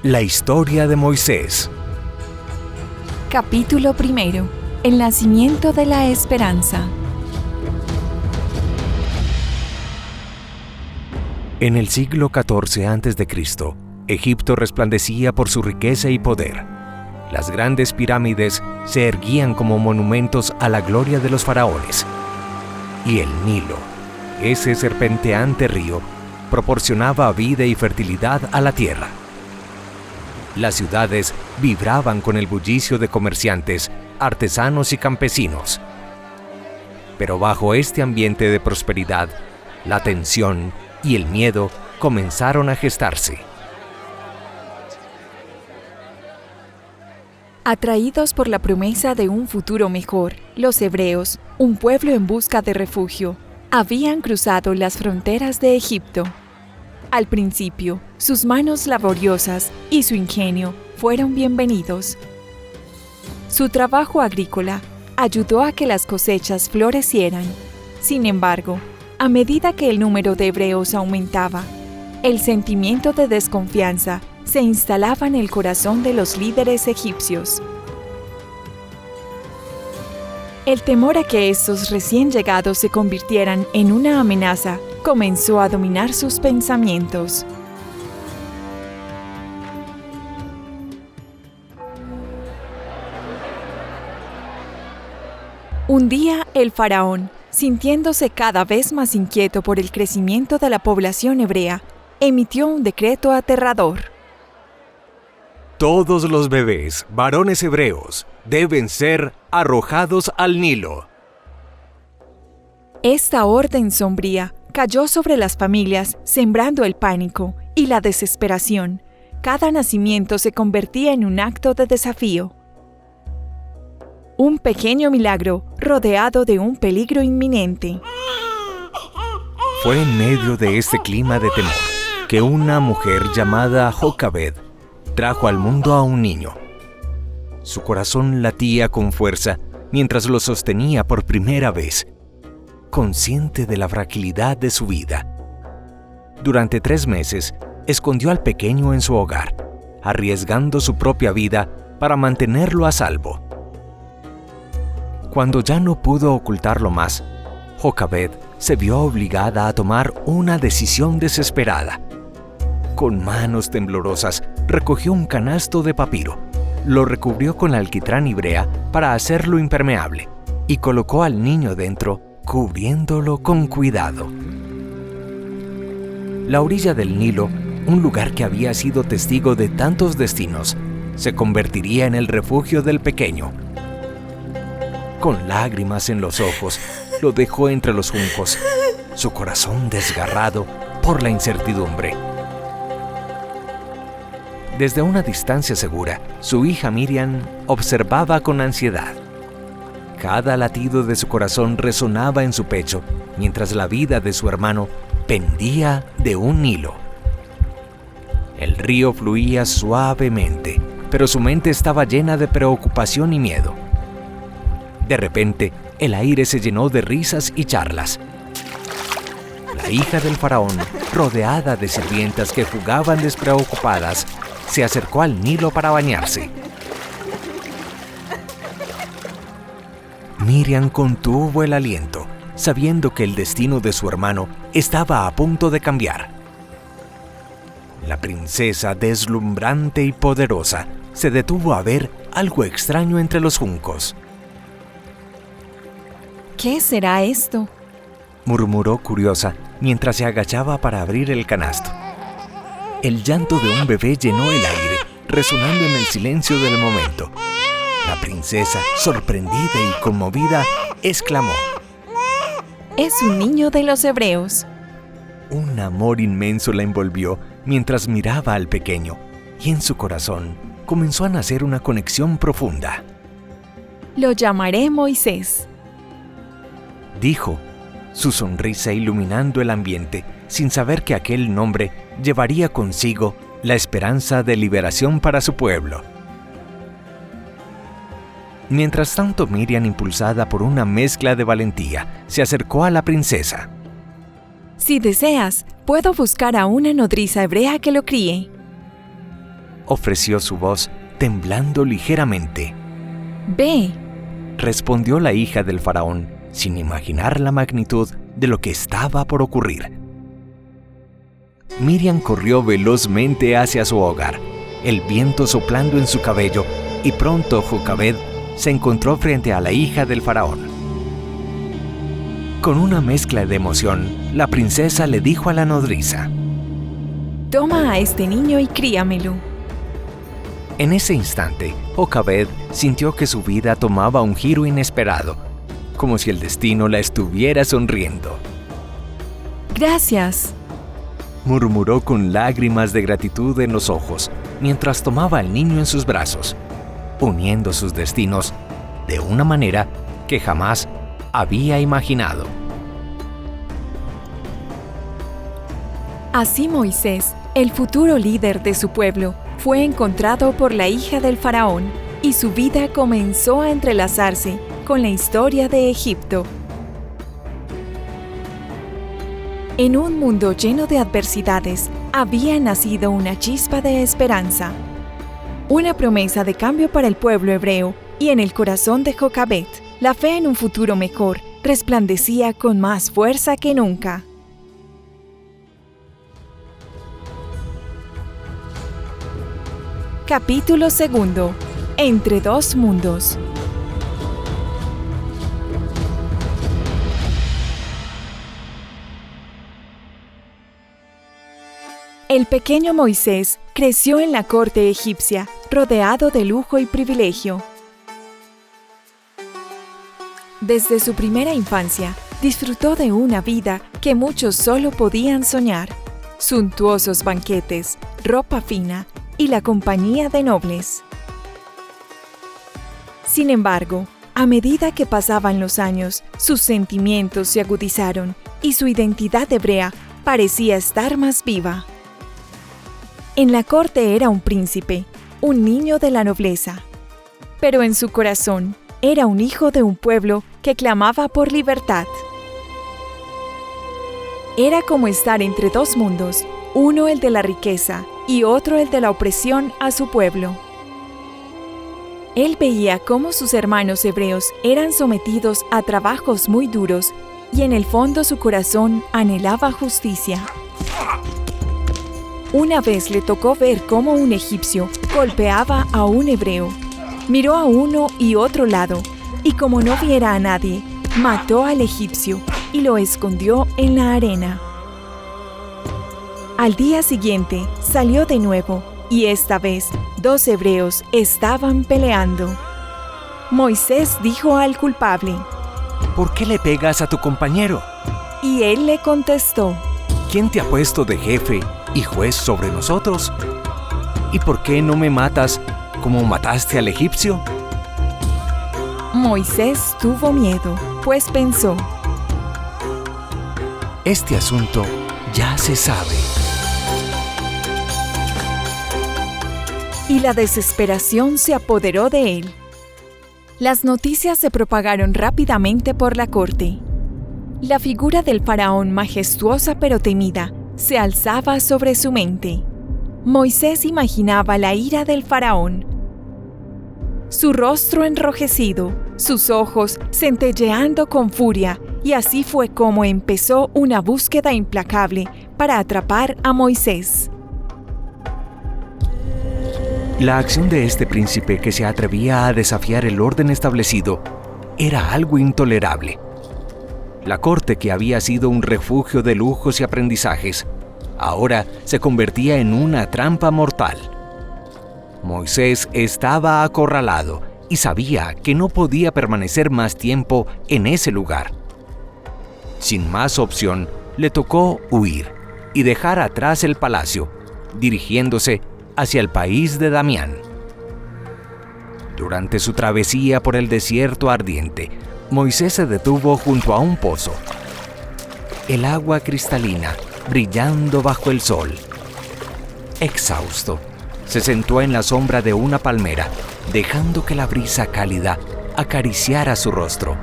La historia de Moisés. Capítulo 1. El nacimiento de la esperanza. En el siglo XIV a.C., Egipto resplandecía por su riqueza y poder. Las grandes pirámides se erguían como monumentos a la gloria de los faraones. Y el Nilo, ese serpenteante río, proporcionaba vida y fertilidad a la tierra. Las ciudades vibraban con el bullicio de comerciantes, artesanos y campesinos. Pero bajo este ambiente de prosperidad, la tensión y el miedo comenzaron a gestarse. Atraídos por la promesa de un futuro mejor, los hebreos, un pueblo en busca de refugio, habían cruzado las fronteras de Egipto. Al principio, sus manos laboriosas y su ingenio fueron bienvenidos. Su trabajo agrícola ayudó a que las cosechas florecieran. Sin embargo, a medida que el número de hebreos aumentaba, el sentimiento de desconfianza se instalaba en el corazón de los líderes egipcios. El temor a que estos recién llegados se convirtieran en una amenaza comenzó a dominar sus pensamientos. Un día, el faraón, sintiéndose cada vez más inquieto por el crecimiento de la población hebrea, emitió un decreto aterrador. Todos los bebés, varones hebreos, deben ser arrojados al Nilo. Esta orden sombría cayó sobre las familias, sembrando el pánico y la desesperación. Cada nacimiento se convertía en un acto de desafío. Un pequeño milagro rodeado de un peligro inminente. Fue en medio de este clima de temor que una mujer llamada Jocabed trajo al mundo a un niño. Su corazón latía con fuerza mientras lo sostenía por primera vez, consciente de la fragilidad de su vida. Durante 3 meses, escondió al pequeño en su hogar, arriesgando su propia vida para mantenerlo a salvo. Cuando ya no pudo ocultarlo más, Jocabed se vio obligada a tomar una decisión desesperada. Con manos temblorosas, recogió un canasto de papiro, lo recubrió con alquitrán y brea para hacerlo impermeable y colocó al niño dentro, cubriéndolo con cuidado. La orilla del Nilo, un lugar que había sido testigo de tantos destinos, se convertiría en el refugio del pequeño. Con lágrimas en los ojos, lo dejó entre los juncos, su corazón desgarrado por la incertidumbre. Desde una distancia segura, su hija Miriam observaba con ansiedad. Cada latido de su corazón resonaba en su pecho, mientras la vida de su hermano pendía de un hilo. El río fluía suavemente, pero su mente estaba llena de preocupación y miedo. De repente, el aire se llenó de risas y charlas. La hija del faraón, rodeada de sirvientas que jugaban despreocupadas, se acercó al Nilo para bañarse. Miriam contuvo el aliento, sabiendo que el destino de su hermano estaba a punto de cambiar. La princesa, deslumbrante y poderosa, se detuvo a ver algo extraño entre los juncos. ¿Qué será esto?, murmuró curiosa mientras se agachaba para abrir el canasto. El llanto de un bebé llenó el aire, resonando en el silencio del momento. La princesa, sorprendida y conmovida, exclamó: «Es un niño de los hebreos». Un amor inmenso la envolvió mientras miraba al pequeño, y en su corazón comenzó a nacer una conexión profunda. «Lo llamaré Moisés», dijo, su sonrisa iluminando el ambiente, sin saber que aquel nombre llevaría consigo la esperanza de liberación para su pueblo. Mientras tanto, Miriam, impulsada por una mezcla de valentía, se acercó a la princesa. «Si deseas, puedo buscar a una nodriza hebrea que lo críe». ofreció su voz, temblando ligeramente. «Ve», respondió la hija del faraón, sin imaginar la magnitud de lo que estaba por ocurrir. Miriam corrió velozmente hacia su hogar, el viento soplando en su cabello, y pronto Jocabed se encontró frente a la hija del faraón. Con una mezcla de emoción, la princesa le dijo a la nodriza: «Toma a este niño y críamelo». En ese instante, Jocabed sintió que su vida tomaba un giro inesperado, como si el destino la estuviera sonriendo. «Gracias», murmuró con lágrimas de gratitud en los ojos, mientras tomaba al niño en sus brazos, uniendo sus destinos de una manera que jamás había imaginado. Así Moisés, el futuro líder de su pueblo, fue encontrado por la hija del faraón y su vida comenzó a entrelazarse con la historia de Egipto. En un mundo lleno de adversidades, había nacido una chispa de esperanza, una promesa de cambio para el pueblo hebreo, y en el corazón de Jocabed, la fe en un futuro mejor resplandecía con más fuerza que nunca. Capítulo 2. Entre dos mundos. El pequeño Moisés creció en la corte egipcia, rodeado de lujo y privilegio. Desde su primera infancia, disfrutó de una vida que muchos solo podían soñar: suntuosos banquetes, ropa fina y la compañía de nobles. Sin embargo, a medida que pasaban los años, sus sentimientos se agudizaron y su identidad hebrea parecía estar más viva. En la corte era un príncipe, un niño de la nobleza, pero en su corazón era un hijo de un pueblo que clamaba por libertad. Era como estar entre dos mundos, uno el de la riqueza y otro el de la opresión a su pueblo. Él veía cómo sus hermanos hebreos eran sometidos a trabajos muy duros y en el fondo su corazón anhelaba justicia. Una vez le tocó ver cómo un egipcio golpeaba a un hebreo. Miró a uno y otro lado, y como no viera a nadie, mató al egipcio y lo escondió en la arena. Al día siguiente salió de nuevo, y esta vez 2 hebreos estaban peleando. Moisés dijo al culpable: ¿Por qué le pegas a tu compañero? Y él le contestó: ¿Quién te ha puesto de jefe y juez sobre nosotros? ¿Y por qué no me matas como mataste al egipcio? Moisés tuvo miedo, pues pensó: este asunto ya se sabe. Y la desesperación se apoderó de él. Las noticias se propagaron rápidamente por la corte. La figura del faraón, majestuosa pero temida, se alzaba sobre su mente. Moisés imaginaba la ira del faraón. Su rostro enrojecido, sus ojos centelleando con furia, y así fue como empezó una búsqueda implacable para atrapar a Moisés. La acción de este príncipe que se atrevía a desafiar el orden establecido era algo intolerable. La corte, que había sido un refugio de lujos y aprendizajes, ahora se convertía en una trampa mortal. Moisés estaba acorralado y sabía que no podía permanecer más tiempo en ese lugar. Sin más opción, le tocó huir y dejar atrás el palacio, dirigiéndose hacia el país de Damián. Durante su travesía por el desierto ardiente, Moisés se detuvo junto a un pozo. El agua cristalina brillando bajo el sol. Exhausto, se sentó en la sombra de una palmera, dejando que la brisa cálida acariciara su rostro.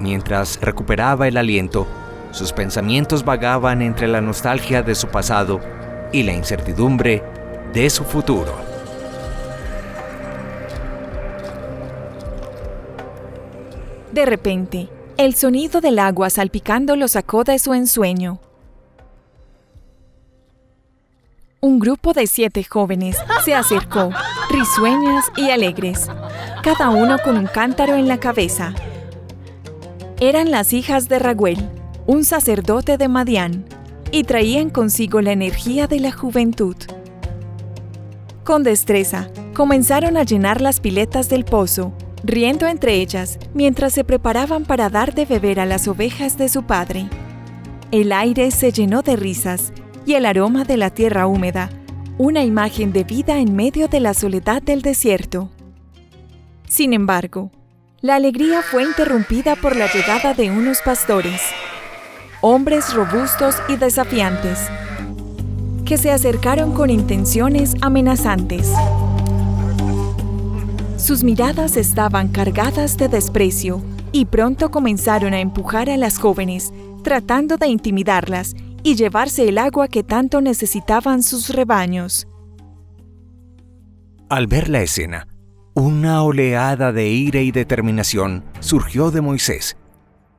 Mientras recuperaba el aliento, sus pensamientos vagaban entre la nostalgia de su pasado y la incertidumbre de su futuro. De repente, el sonido del agua salpicando lo sacó de su ensueño. Un grupo de 7 jóvenes se acercó, risueñas y alegres, cada uno con un cántaro en la cabeza. Eran las hijas de Raguel, un sacerdote de Madián, y traían consigo la energía de la juventud. Con destreza, comenzaron a llenar las piletas del pozo, riendo entre ellas mientras se preparaban para dar de beber a las ovejas de su padre. El aire se llenó de risas y el aroma de la tierra húmeda, una imagen de vida en medio de la soledad del desierto. Sin embargo, la alegría fue interrumpida por la llegada de unos pastores, hombres robustos y desafiantes, que se acercaron con intenciones amenazantes. Sus miradas estaban cargadas de desprecio y pronto comenzaron a empujar a las jóvenes, tratando de intimidarlas y llevarse el agua que tanto necesitaban sus rebaños. Al ver la escena, una oleada de ira y determinación surgió de Moisés.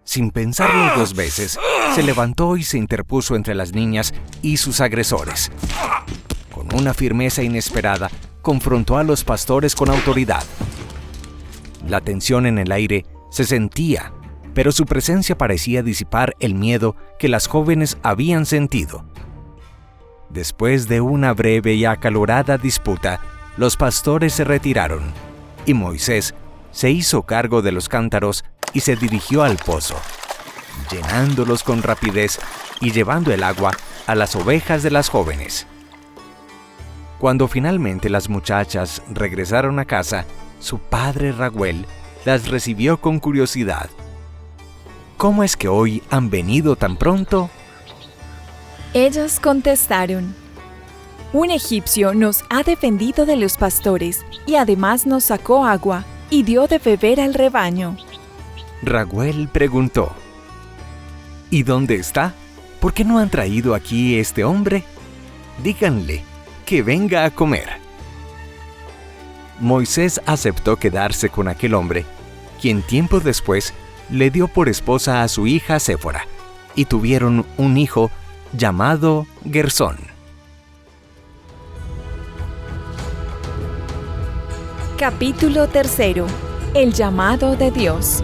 Sin pensarlo 2 veces, se levantó y se interpuso entre las niñas y sus agresores. Con una firmeza inesperada, confrontó a los pastores con autoridad. La tensión en el aire se sentía, pero su presencia parecía disipar el miedo que las jóvenes habían sentido. Después de una breve y acalorada disputa, los pastores se retiraron, y Moisés se hizo cargo de los cántaros y se dirigió al pozo, llenándolos con rapidez y llevando el agua a las ovejas de las jóvenes. Cuando finalmente las muchachas regresaron a casa, su padre Raguel las recibió con curiosidad. ¿Cómo es que hoy han venido tan pronto? Ellas contestaron: un egipcio nos ha defendido de los pastores y además nos sacó agua y dio de beber al rebaño. Raguel preguntó: ¿y dónde está? ¿Por qué no han traído aquí este hombre? Díganle que venga a comer. Moisés aceptó quedarse con aquel hombre, quien tiempo después le dio por esposa a su hija Séfora, y tuvieron un hijo llamado Gersón. Capítulo 3. El llamado de Dios.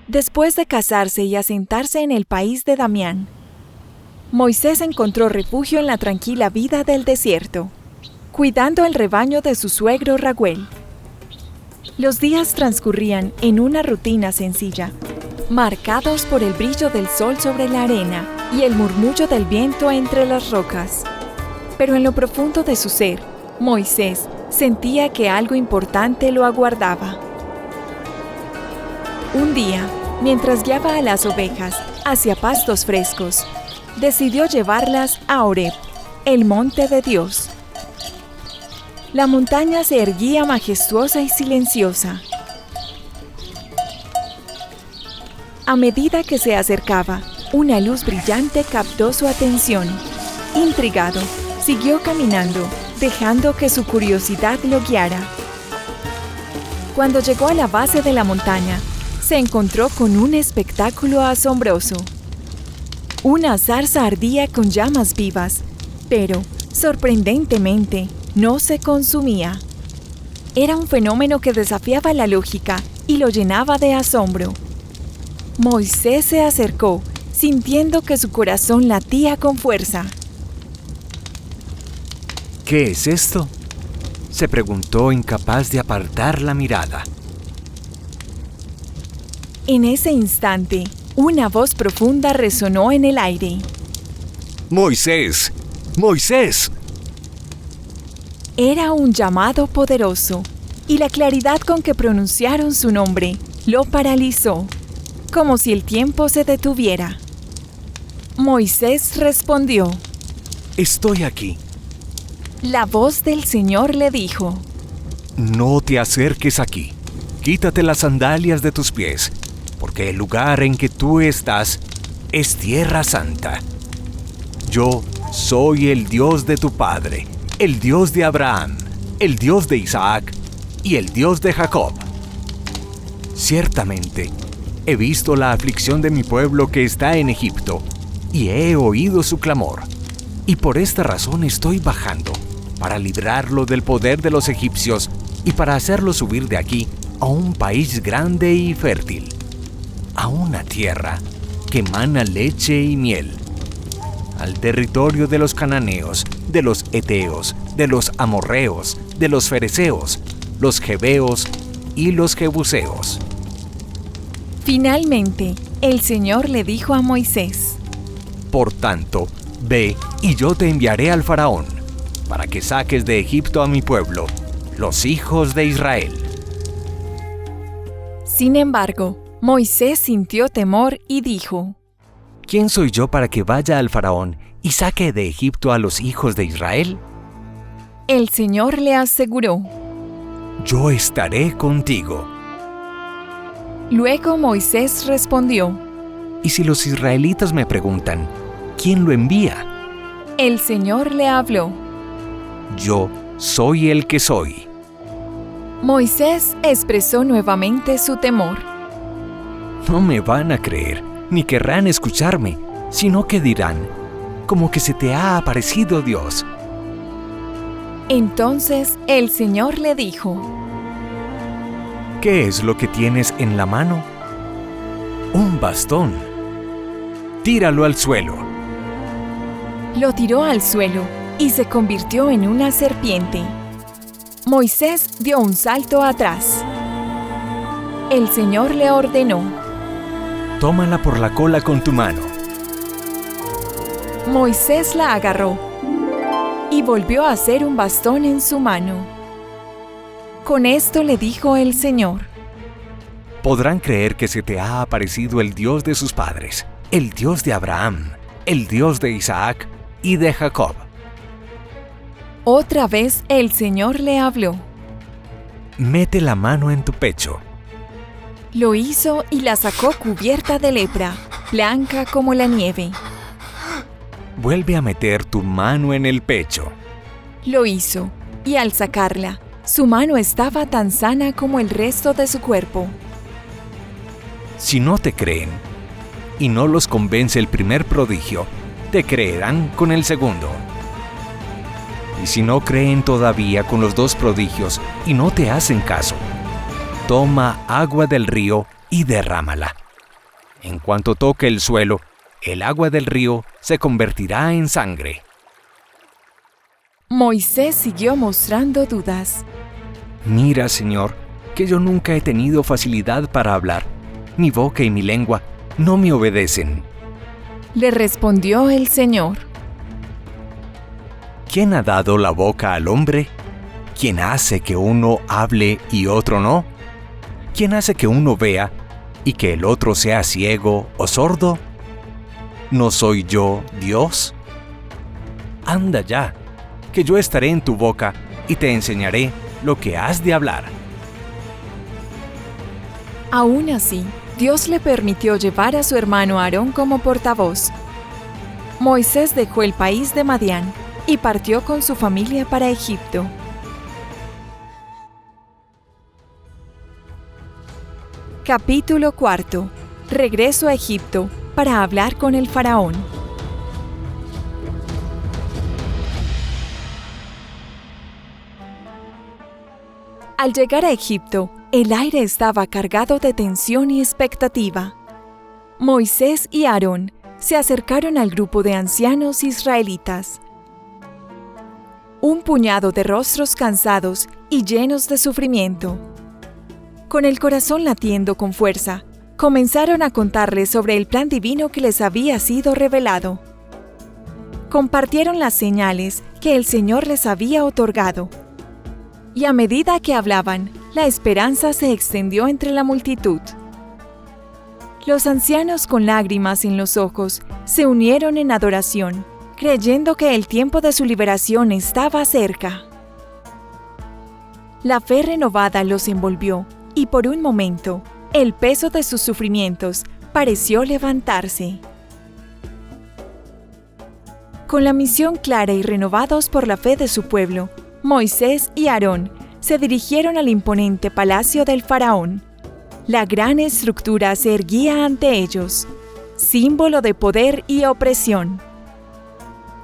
Después de casarse y asentarse en el país de Damián, Moisés encontró refugio en la tranquila vida del desierto, cuidando el rebaño de su suegro Raguel. Los días transcurrían en una rutina sencilla, marcados por el brillo del sol sobre la arena y el murmullo del viento entre las rocas. Pero en lo profundo de su ser, Moisés sentía que algo importante lo aguardaba. Un día, mientras guiaba a las ovejas hacia pastos frescos, decidió llevarlas a Horeb, el monte de Dios. La montaña se erguía majestuosa y silenciosa. A medida que se acercaba, una luz brillante captó su atención. Intrigado, siguió caminando, dejando que su curiosidad lo guiara. Cuando llegó a la base de la montaña, se encontró con un espectáculo asombroso. Una zarza ardía con llamas vivas, pero, sorprendentemente, no se consumía. Era un fenómeno que desafiaba la lógica y lo llenaba de asombro. Moisés se acercó, sintiendo que su corazón latía con fuerza. ¿Qué es esto?, se preguntó, incapaz de apartar la mirada. En ese instante, una voz profunda resonó en el aire. ¡Moisés! ¡Moisés! Era un llamado poderoso, y la claridad con que pronunciaron su nombre lo paralizó, como si el tiempo se detuviera. Moisés respondió: Estoy aquí. La voz del Señor le dijo: No te acerques aquí. Quítate las sandalias de tus pies, porque el lugar en que tú estás es tierra santa. Yo soy el Dios de tu padre, el Dios de Abraham, el Dios de Isaac y el Dios de Jacob. Ciertamente, he visto la aflicción de mi pueblo que está en Egipto, y he oído su clamor, y por esta razón estoy bajando, para librarlo del poder de los egipcios y para hacerlo subir de aquí a un país grande y fértil, a una tierra que emana leche y miel, al territorio de los cananeos, de los heteos, de los amorreos, de los fereceos, los jebeos y los jebuseos. Finalmente, el Señor le dijo a Moisés: Por tanto, ve y yo te enviaré al faraón, para que saques de Egipto a mi pueblo, los hijos de Israel. Sin embargo, Moisés sintió temor y dijo: ¿Quién soy yo para que vaya al faraón y saque de Egipto a los hijos de Israel? El Señor le aseguró: Yo estaré contigo. Luego Moisés respondió: Y si los israelitas me preguntan, ¿quién lo envía? El Señor le habló: Yo soy el que soy. Moisés expresó nuevamente su temor. No me van a creer, ni querrán escucharme, sino que dirán, como que se te ha aparecido Dios. Entonces el Señor le dijo: ¿Qué es lo que tienes en la mano? Un bastón. Tíralo al suelo. Lo tiró al suelo y se convirtió en una serpiente. Moisés dio un salto atrás. El Señor le ordenó: Tómala por la cola con tu mano. Moisés la agarró y volvió a hacer un bastón en su mano. Con esto le dijo el Señor: Podrán creer que se te ha aparecido el Dios de sus padres, el Dios de Abraham, el Dios de Isaac y de Jacob. Otra vez el Señor le habló. Mete la mano en tu pecho. Lo hizo y la sacó cubierta de lepra, blanca como la nieve. Vuelve a meter tu mano en el pecho. Lo hizo, y al sacarla, su mano estaba tan sana como el resto de su cuerpo. Si no te creen, y no los convence el primer prodigio, te creerán con el segundo. Y si no creen todavía con los dos prodigios y no te hacen caso, toma agua del río y derrámala. En cuanto toque el suelo, el agua del río se convertirá en sangre. Moisés siguió mostrando dudas. Mira, Señor, que yo nunca he tenido facilidad para hablar. Mi boca y mi lengua no me obedecen. Le respondió el Señor: ¿Quién ha dado la boca al hombre? ¿Quién hace que uno hable y otro no? ¿Quién hace que uno vea y que el otro sea ciego o sordo? ¿No soy yo Dios? Anda ya, que yo estaré en tu boca y te enseñaré lo que has de hablar. Aún así, Dios le permitió llevar a su hermano Aarón como portavoz. Moisés dejó el país de Madián y partió con su familia para Egipto. Capítulo 4. Regreso a Egipto para hablar con el faraón. Al llegar a Egipto, el aire estaba cargado de tensión y expectativa. Moisés y Aarón se acercaron al grupo de ancianos israelitas. Un puñado de rostros cansados y llenos de sufrimiento. Con el corazón latiendo con fuerza, comenzaron a contarles sobre el plan divino que les había sido revelado. Compartieron las señales que el Señor les había otorgado. Y a medida que hablaban, la esperanza se extendió entre la multitud. Los ancianos con lágrimas en los ojos se unieron en adoración, creyendo que el tiempo de su liberación estaba cerca. La fe renovada los envolvió y por un momento, el peso de sus sufrimientos pareció levantarse. Con la misión clara y renovados por la fe de su pueblo, Moisés y Aarón se dirigieron al imponente palacio del faraón. La gran estructura se erguía ante ellos, símbolo de poder y opresión.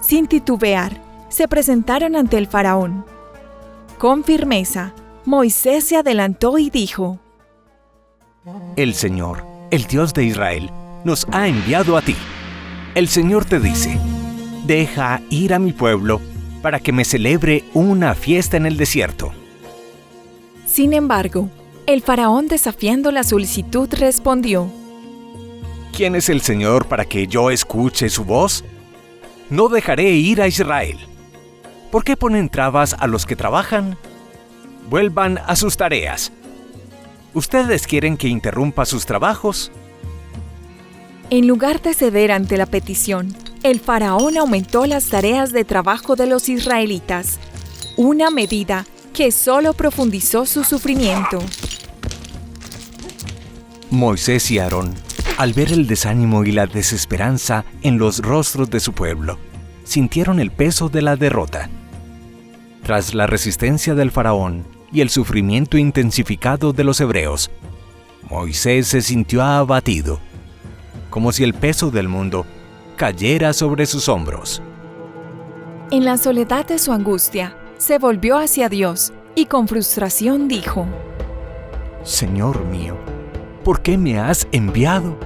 Sin titubear, se presentaron ante el faraón. Con firmeza, Moisés se adelantó y dijo: El Señor, el Dios de Israel, nos ha enviado a ti. El Señor te dice: deja ir a mi pueblo para que me celebre una fiesta en el desierto. Sin embargo, el faraón, desafiando la solicitud, respondió: ¿Quién es el Señor para que yo escuche su voz? No dejaré ir a Israel. ¿Por qué ponen trabas a los que trabajan? Vuelvan a sus tareas. ¿Ustedes quieren que interrumpa sus trabajos? En lugar de ceder ante la petición, el faraón aumentó las tareas de trabajo de los israelitas, una medida que solo profundizó su sufrimiento. Moisés y Aarón, al ver el desánimo y la desesperanza en los rostros de su pueblo, sintieron el peso de la derrota. Tras la resistencia del faraón y el sufrimiento intensificado de los hebreos, Moisés se sintió abatido, como si el peso del mundo cayera sobre sus hombros. En la soledad de su angustia, se volvió hacia Dios y con frustración dijo: Señor mío, ¿por qué me has enviado?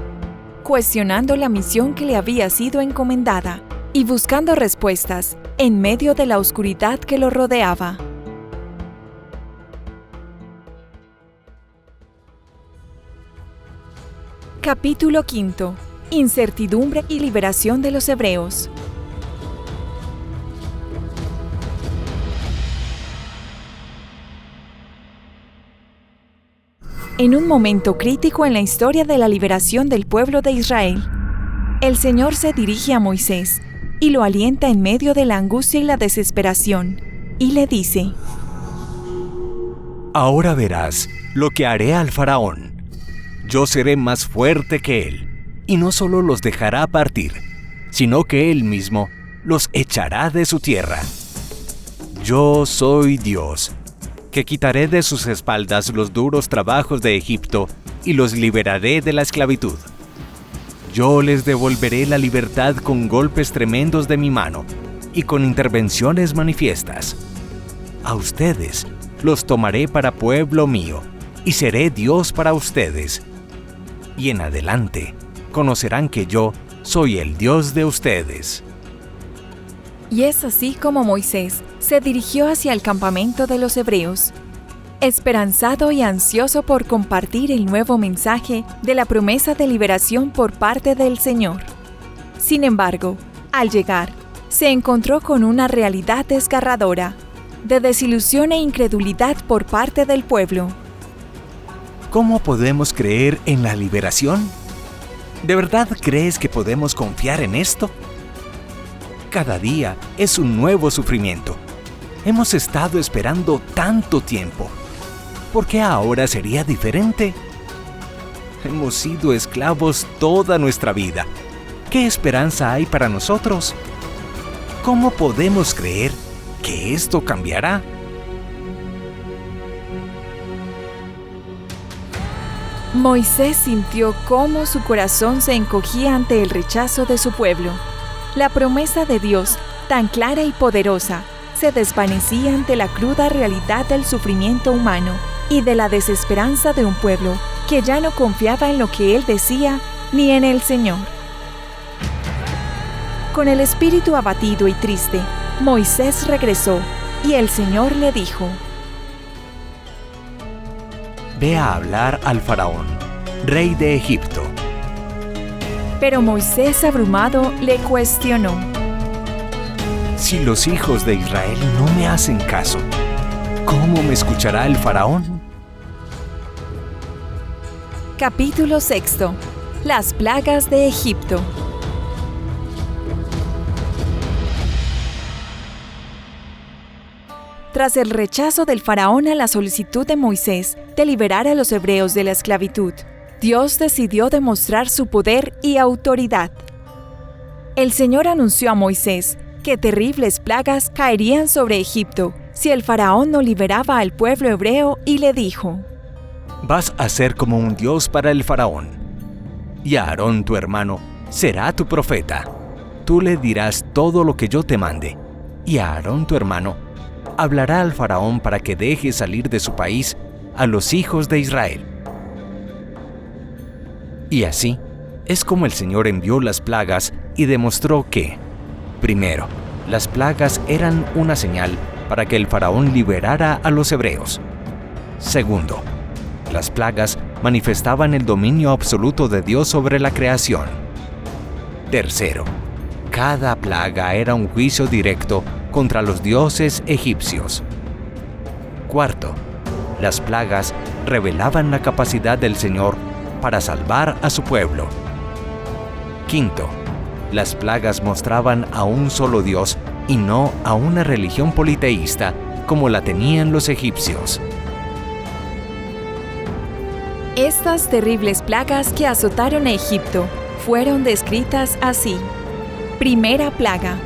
Cuestionando la misión que le había sido encomendada y buscando respuestas en medio de la oscuridad que lo rodeaba. Capítulo 5. Incertidumbre y liberación de los hebreos. En un momento crítico en la historia de la liberación del pueblo de Israel, el Señor se dirige a Moisés y lo alienta en medio de la angustia y la desesperación, y le dice: Ahora verás lo que haré al faraón. Yo seré más fuerte que él, y no solo los dejará partir, sino que él mismo los echará de su tierra. Yo soy Dios, que quitaré de sus espaldas los duros trabajos de Egipto y los liberaré de la esclavitud. Yo les devolveré la libertad con golpes tremendos de mi mano y con intervenciones manifiestas. A ustedes los tomaré para pueblo mío y seré Dios para ustedes. Y en adelante conocerán que yo soy el Dios de ustedes. Y es así como Moisés se dirigió hacia el campamento de los hebreos, esperanzado y ansioso por compartir el nuevo mensaje de la promesa de liberación por parte del Señor. Sin embargo, al llegar, se encontró con una realidad desgarradora, de desilusión e incredulidad por parte del pueblo. ¿Cómo podemos creer en la liberación? ¿De verdad crees que podemos confiar en esto? Cada día es un nuevo sufrimiento. Hemos estado esperando tanto tiempo. ¿Por qué ahora sería diferente? Hemos sido esclavos toda nuestra vida. ¿Qué esperanza hay para nosotros? ¿Cómo podemos creer que esto cambiará? Moisés sintió cómo su corazón se encogía ante el rechazo de su pueblo. La promesa de Dios, tan clara y poderosa, se desvanecía ante la cruda realidad del sufrimiento humano y de la desesperanza de un pueblo que ya no confiaba en lo que él decía ni en el Señor. Con el espíritu abatido y triste, Moisés regresó y el Señor le dijo: Ve a hablar al faraón, rey de Egipto. Pero Moisés, abrumado, le cuestionó: Si los hijos de Israel no me hacen caso, ¿cómo me escuchará el faraón? Capítulo 6. Las plagas de Egipto. Tras el rechazo del faraón a la solicitud de Moisés de liberar a los hebreos de la esclavitud, Dios decidió demostrar su poder y autoridad. El Señor anunció a Moisés que terribles plagas caerían sobre Egipto si el faraón no liberaba al pueblo hebreo y le dijo: Vas a ser como un dios para el faraón, y Aarón tu hermano será tu profeta. Tú le dirás todo lo que yo te mande, y Aarón tu hermano hablará al faraón para que deje salir de su país a los hijos de Israel. Y así es como el Señor envió las plagas y demostró que, primero, las plagas eran una señal para que el faraón liberara a los hebreos. Segundo, las plagas manifestaban el dominio absoluto de Dios sobre la creación. Tercero, cada plaga era un juicio directo contra los dioses egipcios. Cuarto, las plagas revelaban la capacidad del Señor para salvar a su pueblo. Quinto, las plagas mostraban a un solo Dios y no a una religión politeísta como la tenían los egipcios. Estas terribles plagas que azotaron a Egipto fueron descritas así. Primera plaga.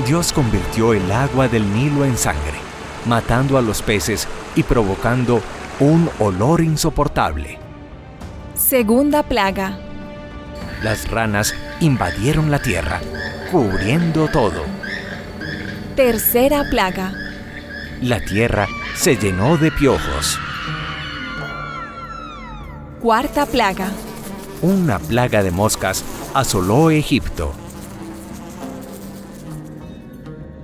Dios convirtió el agua del Nilo en sangre, matando a los peces y provocando un olor insoportable. Segunda plaga. Las ranas invadieron la tierra, cubriendo todo. Tercera plaga. La tierra se llenó de piojos. Cuarta plaga. Una plaga de moscas asoló Egipto.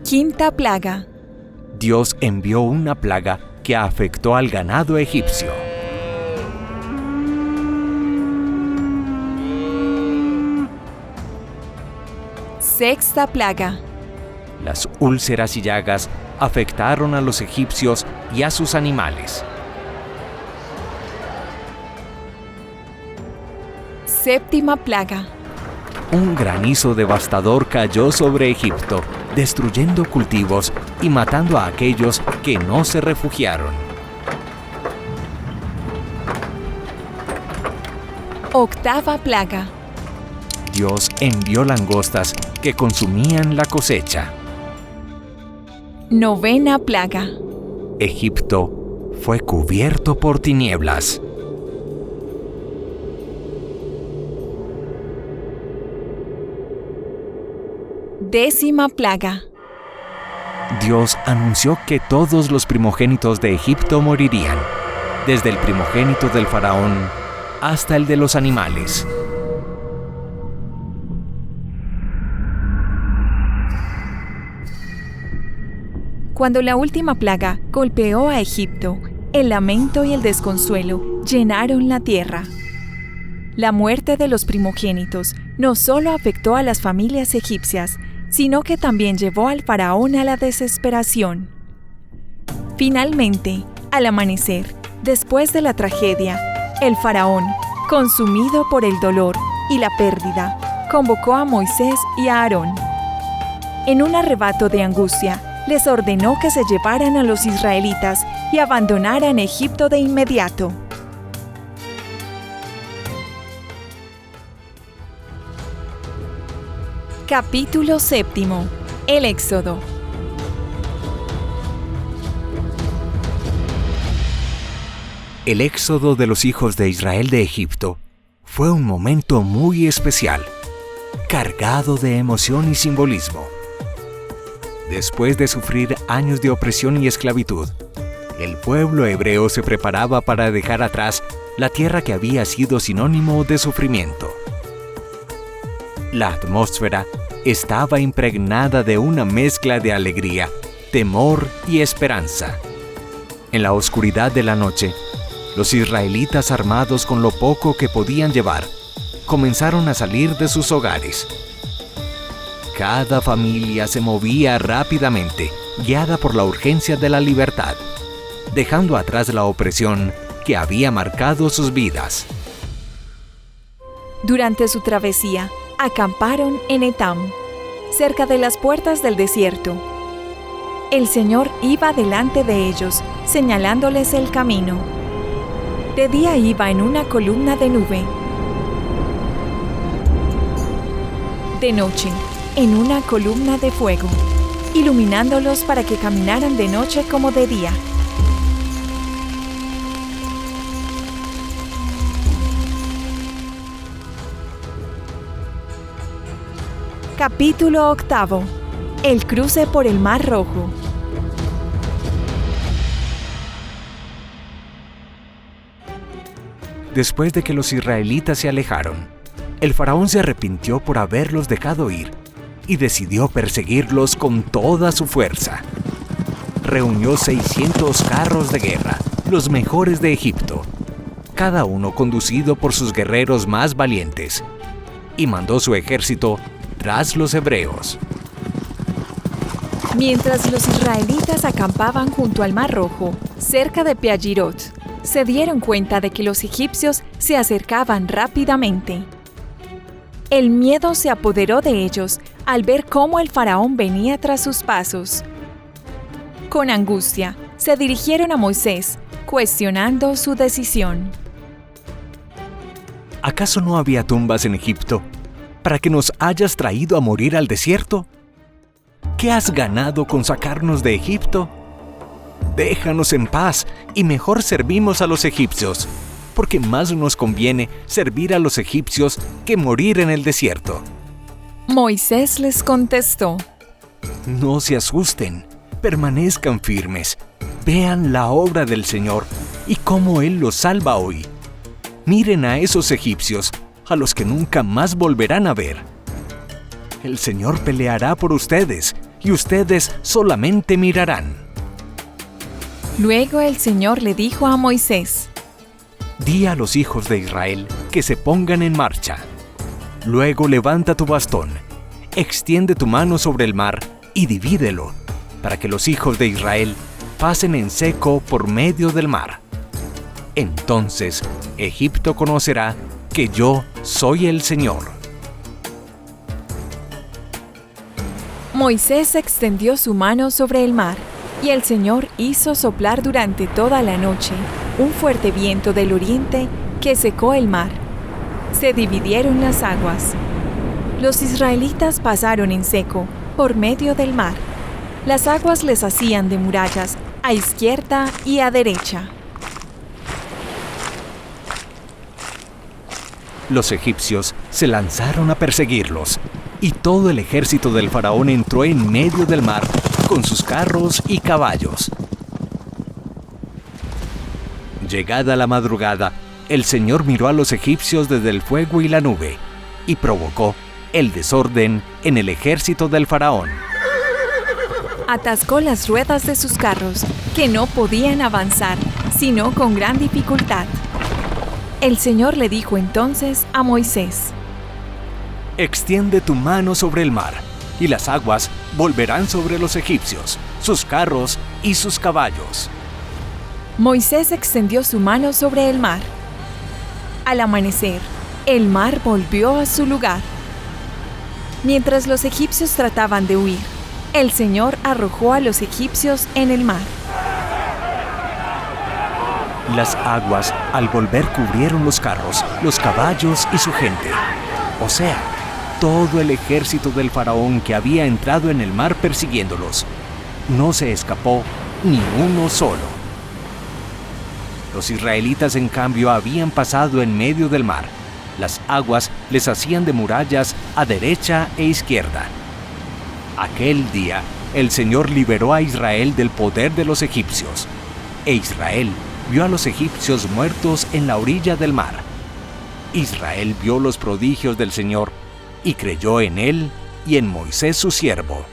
Quinta plaga. Dios envió una plaga que afectó al ganado egipcio. Sexta plaga. Las úlceras y llagas afectaron a los egipcios y a sus animales. Séptima plaga. Un granizo devastador cayó sobre Egipto, destruyendo cultivos y matando a aquellos que no se refugiaron. Octava plaga. Dios envió langostas que consumían la cosecha. Novena plaga. Egipto fue cubierto por tinieblas. Décima plaga. Dios anunció que todos los primogénitos de Egipto morirían, desde el primogénito del faraón hasta el de los animales. Cuando la última plaga golpeó a Egipto, el lamento y el desconsuelo llenaron la tierra. La muerte de los primogénitos no solo afectó a las familias egipcias, sino que también llevó al faraón a la desesperación. Finalmente, al amanecer, después de la tragedia, el faraón, consumido por el dolor y la pérdida, convocó a Moisés y a Aarón. En un arrebato de angustia, les ordenó que se llevaran a los israelitas y abandonaran Egipto de inmediato. Capítulo 7. El Éxodo. El éxodo de los hijos de Israel de Egipto fue un momento muy especial, cargado de emoción y simbolismo. Después de sufrir años de opresión y esclavitud, el pueblo hebreo se preparaba para dejar atrás la tierra que había sido sinónimo de sufrimiento. La atmósfera estaba impregnada de una mezcla de alegría, temor y esperanza. En la oscuridad de la noche, los israelitas, armados con lo poco que podían llevar, comenzaron a salir de sus hogares. Cada familia se movía rápidamente, guiada por la urgencia de la libertad, dejando atrás la opresión que había marcado sus vidas. Durante su travesía, acamparon en Etam, cerca de las puertas del desierto. El Señor iba delante de ellos, señalándoles el camino. De día iba en una columna de nube. De noche, en una columna de fuego, iluminándolos para que caminaran de noche como de día. Capítulo 8. El cruce por el Mar Rojo. Después de que los israelitas se alejaron, el faraón se arrepintió por haberlos dejado ir y decidió perseguirlos con toda su fuerza. Reunió 600 carros de guerra, los mejores de Egipto, cada uno conducido por sus guerreros más valientes, y mandó su ejército tras los hebreos. Mientras los israelitas acampaban junto al Mar Rojo, cerca de Piahirot, se dieron cuenta de que los egipcios se acercaban rápidamente. El miedo se apoderó de ellos al ver cómo el faraón venía tras sus pasos. Con angustia, se dirigieron a Moisés, cuestionando su decisión. ¿Acaso no había tumbas en Egipto para que nos hayas traído a morir al desierto? ¿Qué has ganado con sacarnos de Egipto? Déjanos en paz y mejor servimos a los egipcios, porque más nos conviene servir a los egipcios que morir en el desierto. Moisés les contestó: No se asusten, permanezcan firmes, vean la obra del Señor y cómo Él los salva hoy. Miren a esos egipcios, a los que nunca más volverán a ver. El Señor peleará por ustedes y ustedes solamente mirarán. Luego el Señor le dijo a Moisés: Di a los hijos de Israel que se pongan en marcha. Luego levanta tu bastón, extiende tu mano sobre el mar y divídelo, para que los hijos de Israel pasen en seco por medio del mar. Entonces Egipto conocerá que yo soy el Señor. Moisés extendió su mano sobre el mar, y el Señor hizo soplar durante toda la noche un fuerte viento del oriente que secó el mar. Se dividieron las aguas. Los israelitas pasaron en seco por medio del mar. Las aguas les hacían de murallas a izquierda y a derecha. Los egipcios se lanzaron a perseguirlos, y todo el ejército del faraón entró en medio del mar con sus carros y caballos. Llegada la madrugada, el Señor miró a los egipcios desde el fuego y la nube, y provocó el desorden en el ejército del faraón. Atascó las ruedas de sus carros, que no podían avanzar, sino con gran dificultad. El Señor le dijo entonces a Moisés: Extiende tu mano sobre el mar, y las aguas volverán sobre los egipcios, sus carros y sus caballos. Moisés extendió su mano sobre el mar. Al amanecer, el mar volvió a su lugar. Mientras los egipcios trataban de huir, el Señor arrojó a los egipcios en el mar. Las aguas, al volver, cubrieron los carros, los caballos y su gente. O sea, todo el ejército del faraón que había entrado en el mar persiguiéndolos. No se escapó ni uno solo. Los israelitas, en cambio, habían pasado en medio del mar. Las aguas les hacían de murallas a derecha e izquierda. Aquel día, el Señor liberó a Israel del poder de los egipcios, e Israel vio a los egipcios muertos en la orilla del mar. Israel vio los prodigios del Señor y creyó en Él y en Moisés su siervo.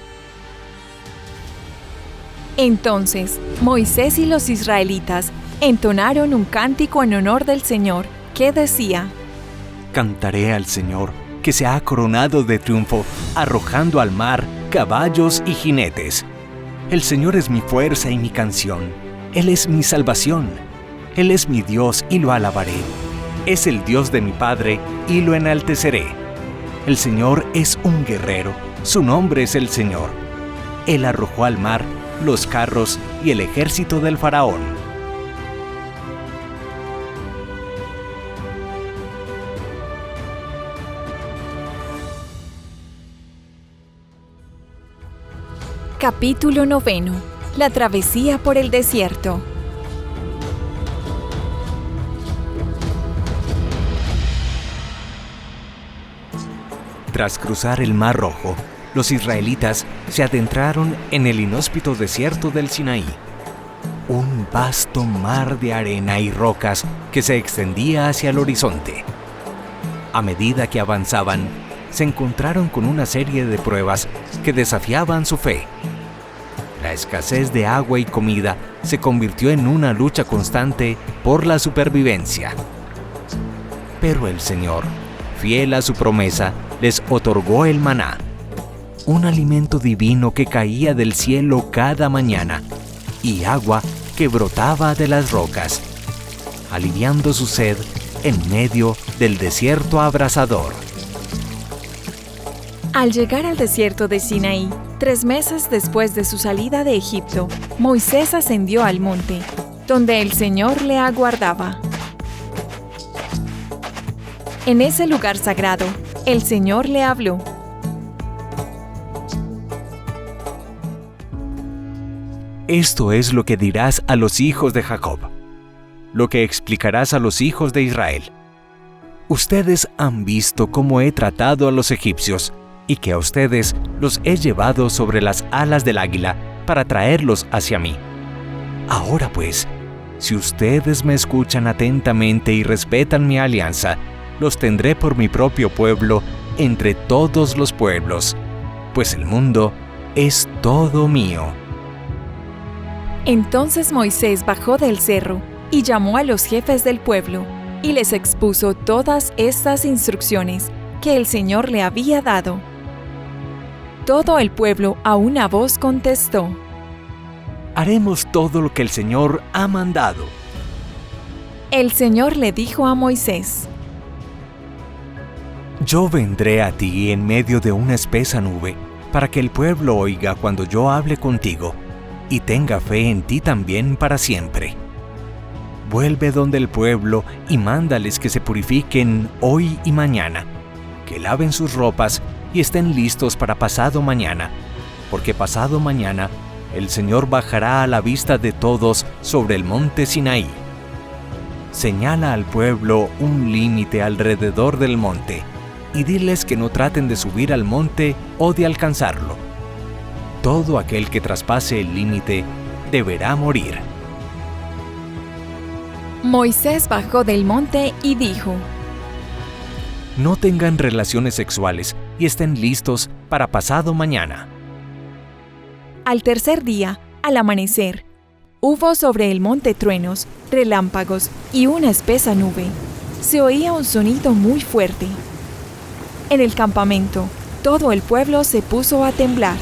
Entonces, Moisés y los israelitas entonaron un cántico en honor del Señor que decía: Cantaré al Señor, que se ha coronado de triunfo, arrojando al mar caballos y jinetes. El Señor es mi fuerza y mi canción. Él es mi salvación. Él es mi Dios y lo alabaré. Es el Dios de mi Padre y lo enalteceré. El Señor es un guerrero. Su nombre es el Señor. Él arrojó al mar los carros y el ejército del faraón. Capítulo 9. La travesía por el desierto. Tras cruzar el Mar Rojo, los israelitas se adentraron en el inhóspito desierto del Sinaí, un vasto mar de arena y rocas que se extendía hacia el horizonte. A medida que avanzaban, se encontraron con una serie de pruebas que desafiaban su fe. La escasez de agua y comida se convirtió en una lucha constante por la supervivencia. Pero el Señor, fiel a su promesa, les otorgó el maná, un alimento divino que caía del cielo cada mañana, y agua que brotaba de las rocas, aliviando su sed en medio del desierto abrasador. Al llegar al desierto de Sinaí, 3 meses después de su salida de Egipto, Moisés ascendió al monte, donde el Señor le aguardaba. En ese lugar sagrado, el Señor le habló. Esto es lo que dirás a los hijos de Jacob, lo que explicarás a los hijos de Israel. Ustedes han visto cómo he tratado a los egipcios y que a ustedes los he llevado sobre las alas del águila para traerlos hacia mí. Ahora pues, si ustedes me escuchan atentamente y respetan mi alianza, los tendré por mi propio pueblo entre todos los pueblos, pues el mundo es todo mío. Entonces Moisés bajó del cerro y llamó a los jefes del pueblo y les expuso todas estas instrucciones que el Señor le había dado. Todo el pueblo a una voz contestó: Haremos todo lo que el Señor ha mandado. El Señor le dijo a Moisés: Yo vendré a ti en medio de una espesa nube, para que el pueblo oiga cuando yo hable contigo, y tenga fe en ti también para siempre. Vuelve donde el pueblo y mándales que se purifiquen hoy y mañana, que laven sus ropas y estén listos para pasado mañana, porque pasado mañana el Señor bajará a la vista de todos sobre el monte Sinaí. Señala al pueblo un límite alrededor del monte, y diles que no traten de subir al monte o de alcanzarlo. Todo aquel que traspase el límite deberá morir. Moisés bajó del monte y dijo: No tengan relaciones sexuales y estén listos para pasado mañana. Al tercer día, al amanecer, hubo sobre el monte truenos, relámpagos y una espesa nube. Se oía un sonido muy fuerte. En el campamento, todo el pueblo se puso a temblar.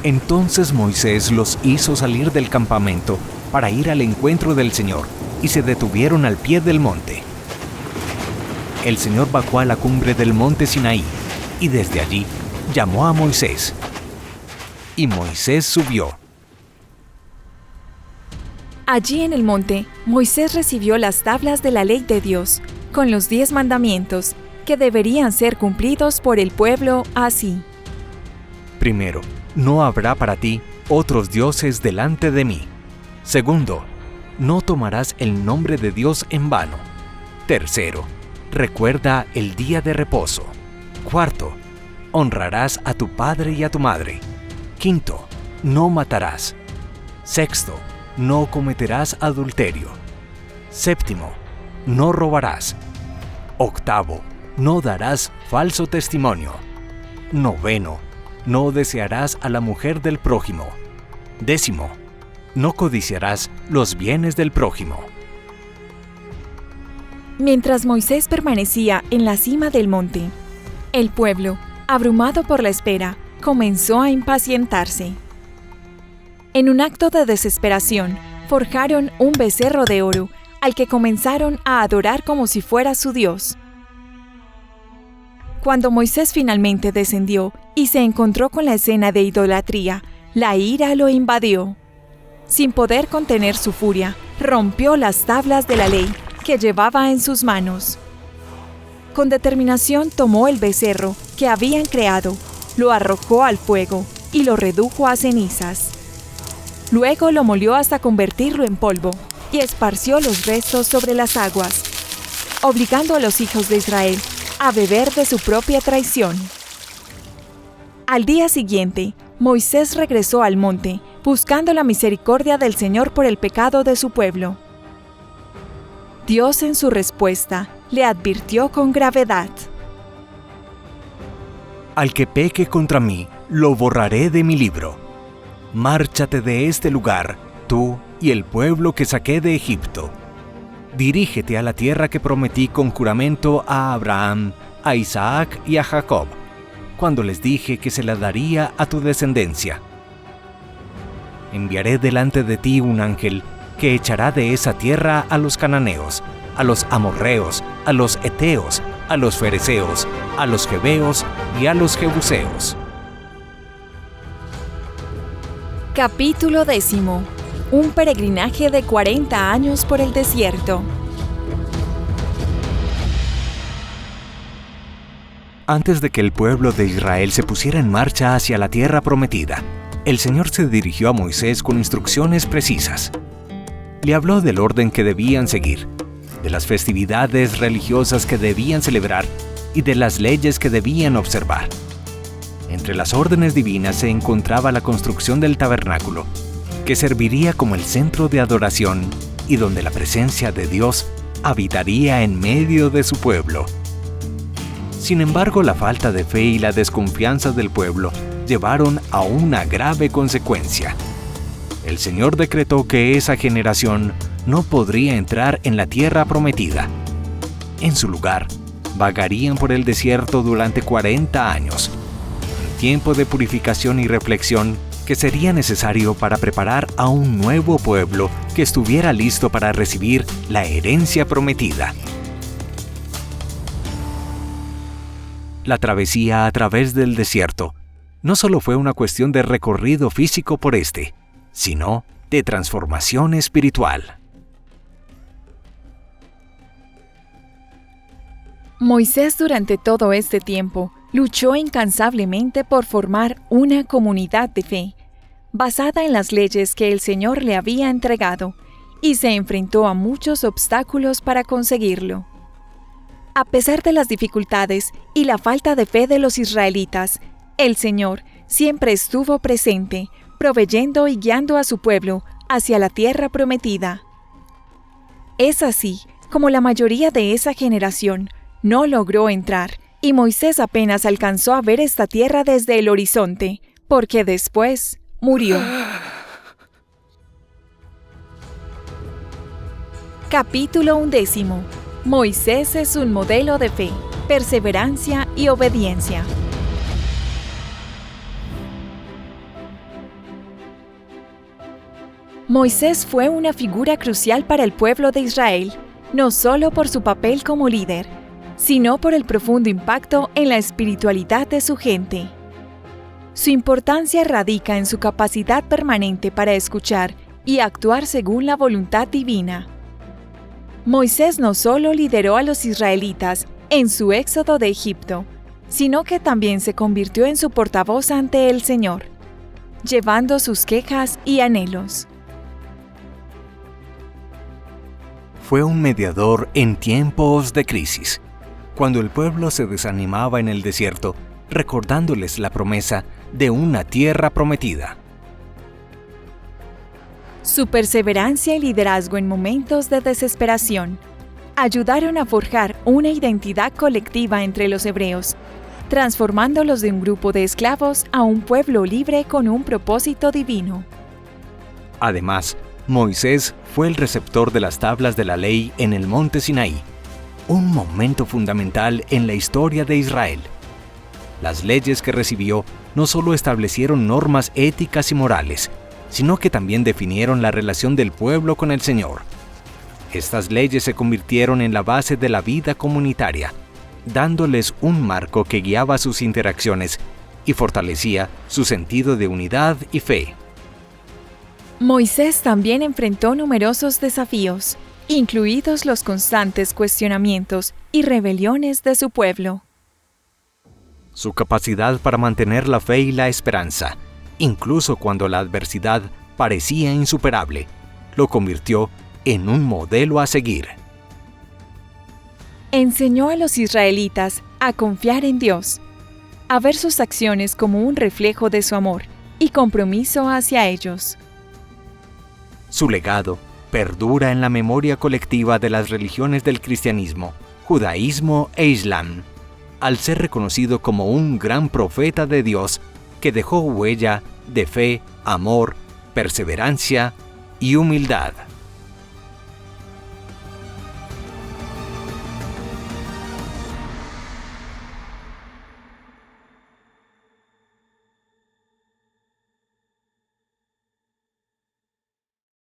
Entonces Moisés los hizo salir del campamento para ir al encuentro del Señor, y se detuvieron al pie del monte. El Señor bajó a la cumbre del monte Sinaí, y desde allí llamó a Moisés. Y Moisés subió. Allí en el monte, Moisés recibió las tablas de la ley de Dios, con los 10 mandamientos, que deberían ser cumplidos por el pueblo así. Primero, no habrá para ti otros dioses delante de mí. Segundo, no tomarás el nombre de Dios en vano. Tercero, recuerda el día de reposo. Cuarto, honrarás a tu padre y a tu madre. Quinto, no matarás. Sexto, no cometerás adulterio. Séptimo, no robarás. Octavo, no darás falso testimonio. Noveno, no desearás a la mujer del prójimo. Décimo, no codiciarás los bienes del prójimo. Mientras Moisés permanecía en la cima del monte, el pueblo, abrumado por la espera, comenzó a impacientarse. En un acto de desesperación, forjaron un becerro de oro al que comenzaron a adorar como si fuera su Dios. Cuando Moisés finalmente descendió y se encontró con la escena de idolatría, la ira lo invadió. Sin poder contener su furia, rompió las tablas de la ley que llevaba en sus manos. Con determinación tomó el becerro que habían creado, lo arrojó al fuego y lo redujo a cenizas. Luego lo molió hasta convertirlo en polvo y esparció los restos sobre las aguas, obligando a los hijos de Israel a beber de su propia traición. Al día siguiente, Moisés regresó al monte, buscando la misericordia del Señor por el pecado de su pueblo. Dios, en su respuesta, le advirtió con gravedad: Al que peque contra mí, lo borraré de mi libro. Márchate de este lugar, tú y el pueblo que saqué de Egipto. Dirígete a la tierra que prometí con juramento a Abraham, a Isaac y a Jacob, cuando les dije que se la daría a tu descendencia. Enviaré delante de ti un ángel que echará de esa tierra a los cananeos, a los amorreos, a los heteos, a los fereceos, a los jebeos y a los jebuseos. Capítulo 10. Un peregrinaje de 40 años por el desierto. Antes de que el pueblo de Israel se pusiera en marcha hacia la tierra prometida, el Señor se dirigió a Moisés con instrucciones precisas. Le habló del orden que debían seguir, de las festividades religiosas que debían celebrar y de las leyes que debían observar. Entre las órdenes divinas se encontraba la construcción del tabernáculo, que serviría como el centro de adoración y donde la presencia de Dios habitaría en medio de su pueblo. Sin embargo, la falta de fe y la desconfianza del pueblo llevaron a una grave consecuencia. El Señor decretó que esa generación no podría entrar en la tierra prometida. En su lugar, vagarían por el desierto durante 40 años, un tiempo de purificación y reflexión que sería necesario para preparar a un nuevo pueblo que estuviera listo para recibir la herencia prometida. La travesía a través del desierto no solo fue una cuestión de recorrido físico por este, sino de transformación espiritual. Moisés durante todo este tiempo luchó incansablemente por formar una comunidad de fe, basada en las leyes que el Señor le había entregado, y se enfrentó a muchos obstáculos para conseguirlo. A pesar de las dificultades y la falta de fe de los israelitas, el Señor siempre estuvo presente, proveyendo y guiando a su pueblo hacia la tierra prometida. Es así como la mayoría de esa generación no logró entrar, y Moisés apenas alcanzó a ver esta tierra desde el horizonte, porque después murió. Capítulo 11. Moisés es un modelo de fe, perseverancia y obediencia. Moisés fue una figura crucial para el pueblo de Israel, no solo por su papel como líder, sino por el profundo impacto en la espiritualidad de su gente. Su importancia radica en su capacidad permanente para escuchar y actuar según la voluntad divina. Moisés no solo lideró a los israelitas en su éxodo de Egipto, sino que también se convirtió en su portavoz ante el Señor, llevando sus quejas y anhelos. Fue un mediador en tiempos de crisis, cuando el pueblo se desanimaba en el desierto, recordándoles la promesa de una tierra prometida. Su perseverancia y liderazgo en momentos de desesperación ayudaron a forjar una identidad colectiva entre los hebreos, transformándolos de un grupo de esclavos a un pueblo libre con un propósito divino. Además, Moisés fue el receptor de las tablas de la ley en el monte Sinaí, un momento fundamental en la historia de Israel. Las leyes que recibió no solo establecieron normas éticas y morales, sino que también definieron la relación del pueblo con el Señor. Estas leyes se convirtieron en la base de la vida comunitaria, dándoles un marco que guiaba sus interacciones y fortalecía su sentido de unidad y fe. Moisés también enfrentó numerosos desafíos, incluidos los constantes cuestionamientos y rebeliones de su pueblo. Su capacidad para mantener la fe y la esperanza incluso cuando la adversidad parecía insuperable, lo convirtió en un modelo a seguir. Enseñó a los israelitas a confiar en Dios, a ver sus acciones como un reflejo de su amor y compromiso hacia ellos. Su legado perdura en la memoria colectiva de las religiones del cristianismo, judaísmo e islam, al ser reconocido como un gran profeta de Dios que dejó huella de fe, amor, perseverancia y humildad.